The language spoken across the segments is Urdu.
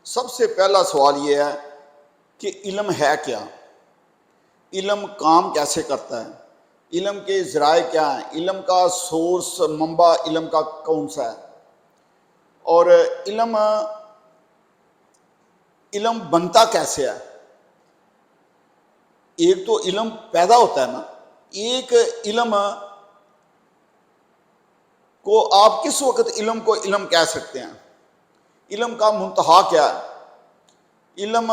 سب سے پہلا سوال یہ ہے کہ علم ہے کیا؟ علم کام کیسے کرتا ہے؟ علم کے ذرائع کیا ہیں؟ علم کا سورس منبع علم کا کون سا ہے؟ اور علم بنتا کیسے ہے؟ ایک تو علم پیدا ہوتا ہے نا، ایک علم کو آپ کس وقت علم کو علم کہہ سکتے ہیں؟ علم کا منتہا کیا ہے؟ علم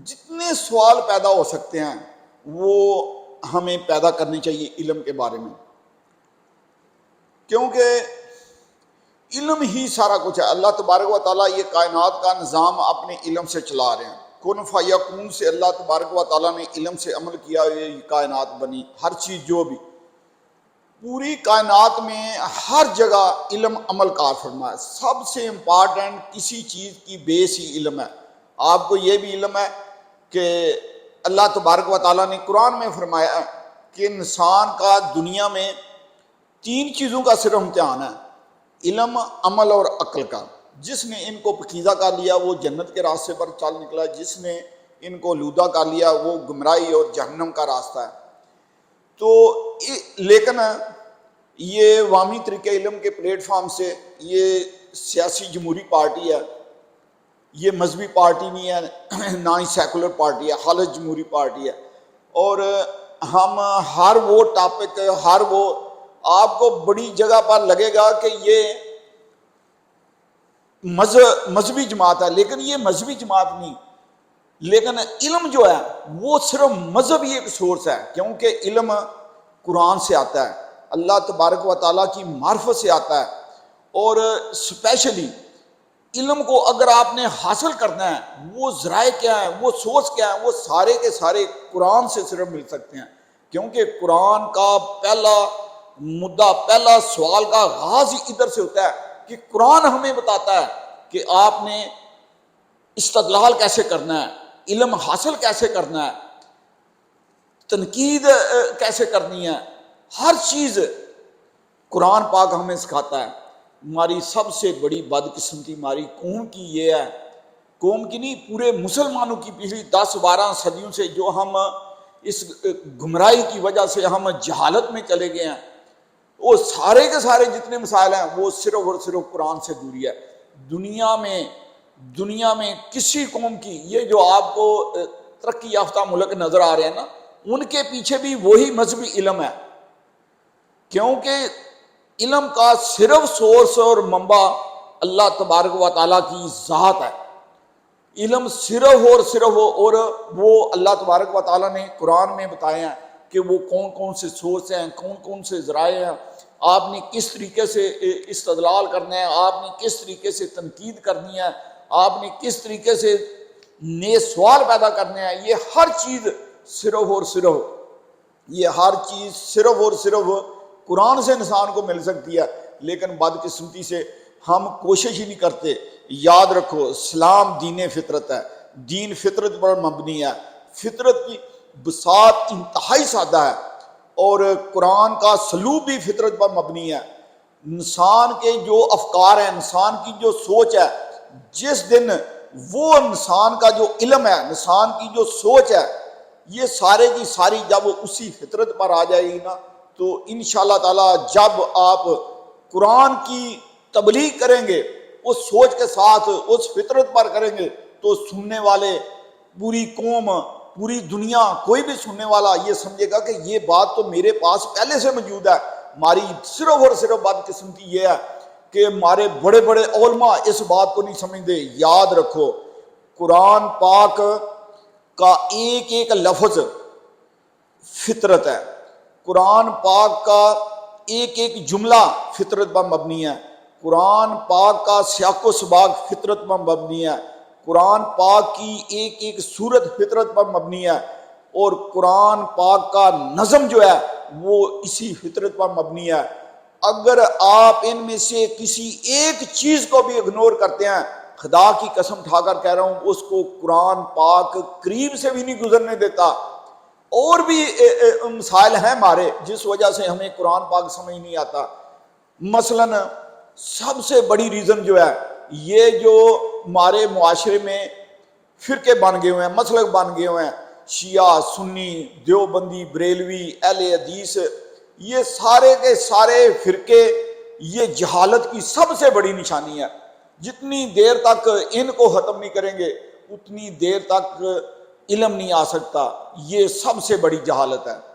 جتنے سوال پیدا ہو سکتے ہیں وہ ہمیں پیدا کرنی چاہیے علم کے بارے میں، کیونکہ علم ہی سارا کچھ ہے۔ اللہ تبارک و تعالیٰ یہ کائنات کا نظام اپنے علم سے چلا رہے ہیں۔ کن فیکون سے اللہ تبارک و تعالیٰ نے علم سے عمل کیا، یہ کائنات بنی۔ ہر چیز جو بھی پوری کائنات میں ہر جگہ علم عمل کار فرما ہے۔ سب سے امپارٹنٹ کسی چیز کی بیس ہی علم ہے۔ آپ کو یہ بھی علم ہے کہ اللہ تبارک و تعالیٰ نے قرآن میں فرمایا کہ انسان کا دنیا میں 3 چیزوں کا صرف امتحان ہے، علم، عمل اور عقل کا۔ جس نے ان کو پکیزہ کر لیا وہ جنت کے راستے پر چل نکلا، جس نے ان کو لودہ کر لیا وہ گمراہی اور جہنم کا راستہ ہے۔ تو لیکن یہ عوامی طریقہ علم کے پلیٹ فارم سے یہ سیاسی جمہوری پارٹی ہے، یہ مذہبی پارٹی نہیں ہے، نہ ہی سیکولر پارٹی ہے، خالص جمہوری پارٹی ہے۔ اور ہم ہر وہ ٹاپک، ہر وہ آپ کو بڑی جگہ پر لگے گا کہ یہ مذہبی جماعت ہے، لیکن یہ مذہبی جماعت نہیں۔ لیکن علم جو ہے وہ صرف مذہبی ایک سورس ہے، کیونکہ علم قرآن سے آتا ہے، اللہ تبارک و تعالیٰ کی معرفت سے آتا ہے۔ اور اسپیشلی علم کو اگر آپ نے حاصل کرنا ہے، وہ ذرائع کیا ہیں، وہ سورس کیا ہیں، وہ سارے کے سارے قرآن سے صرف مل سکتے ہیں، کیونکہ قرآن کا پہلا مدعا، پہلا سوال کا آغاز ہی ادھر سے ہوتا ہے کہ قرآن ہمیں بتاتا ہے کہ آپ نے استدلال کیسے کرنا ہے، علم حاصل کیسے کرنا ہے، تنقید کیسے کرنی ہے۔ ہر چیز قرآن پاک ہمیں سکھاتا ہے۔ ہماری سب سے بڑی بدقسمتی ہماری قوم کی یہ ہے، قوم کی نہیں، پورے مسلمانوں کی پچھلی 10-12 صدیوں سے جو ہم اس گمراہی کی وجہ سے ہم جہالت میں چلے گئے ہیں، وہ سارے کے سارے جتنے مسائل ہیں وہ صرف اور صرف قرآن سے دوری ہے۔ دنیا میں کسی قوم کی، یہ جو آپ کو ترقی یافتہ ملک نظر آ رہے ہیں نا، ان کے پیچھے بھی وہی مذہبی علم ہے، کیونکہ علم کا صرف سورس اور منبع اللہ تبارک و تعالیٰ کی ذات ہے۔ علم صرف اور صرف، اور وہ اللہ تبارک و تعالیٰ نے قرآن میں بتائے ہیں کہ وہ کون کون سے سورس ہیں، کون کون سے ذرائع ہیں، آپ نے کس طریقے سے استدلال کرنا ہے، آپ نے کس طریقے سے تنقید کرنی ہے، آپ نے کس طریقے سے نئے سوال پیدا کرنے ہیں۔ یہ ہر چیز صرف اور صرف، یہ ہر چیز صرف اور صرف قرآن سے انسان کو مل سکتی ہے، لیکن بدقسمتی سے ہم کوشش ہی نہیں کرتے۔ یاد رکھو، اسلام دین فطرت ہے، دین فطرت پر مبنی ہے، فطرت کی بساط انتہائی سادہ ہے، اور قرآن کا سلوک بھی فطرت پر مبنی ہے۔ انسان کے جو افکار ہیں، انسان کی جو سوچ ہے، جس دن وہ انسان کا جو علم ہے، انسان کی جو سوچ ہے، یہ سارے کی ساری جب وہ اسی فطرت پر آ جائے گی نا، تو انشاءاللہ تعالی جب آپ قرآن کی تبلیغ کریں گے اس سوچ کے ساتھ، اس فطرت پر کریں گے، تو سننے والے پوری قوم، پوری دنیا، کوئی بھی سننے والا یہ سمجھے گا کہ یہ بات تو میرے پاس پہلے سے موجود ہے۔ ہماری صرف اور صرف بدقسمتی یہ ہے کہ ہمارے بڑے بڑے علماء اس بات کو نہیں سمجھتے۔ یاد رکھو، قرآن پاک کا ایک ایک لفظ فطرت ہے، قرآن پاک کا ایک ایک جملہ فطرت پر مبنی ہے، قرآن پاک کا سیاق و سباق فطرت پر مبنی ہے، قرآن پاک کی ایک ایک سورت فطرت پر مبنی ہے، اور قرآن پاک کا نظم جو ہے وہ اسی فطرت پر مبنی ہے۔ اگر آپ ان میں سے کسی ایک چیز کو بھی اگنور کرتے ہیں، خدا کی قسم اٹھا کر کہہ رہا ہوں، اس کو قرآن پاک قریب سے بھی نہیں گزرنے دیتا۔ اور بھی مسائل ہیں ہمارے جس وجہ سے ہمیں قرآن پاک سمجھ نہیں آتا۔ مثلا سب سے بڑی ریزن جو ہے، یہ جو ہمارے معاشرے میں فرقے بن گئے ہوئے ہیں، مسلک بن گئے ہوئے ہیں، شیعہ، سنی، دیوبندی، بریلوی، اہل حدیث، یہ سارے کے سارے فرقے، یہ جہالت کی سب سے بڑی نشانی ہے۔ جتنی دیر تک ان کو ختم نہیں کریں گے اتنی دیر تک علم نہیں آ سکتا۔ یہ سب سے بڑی جہالت ہے۔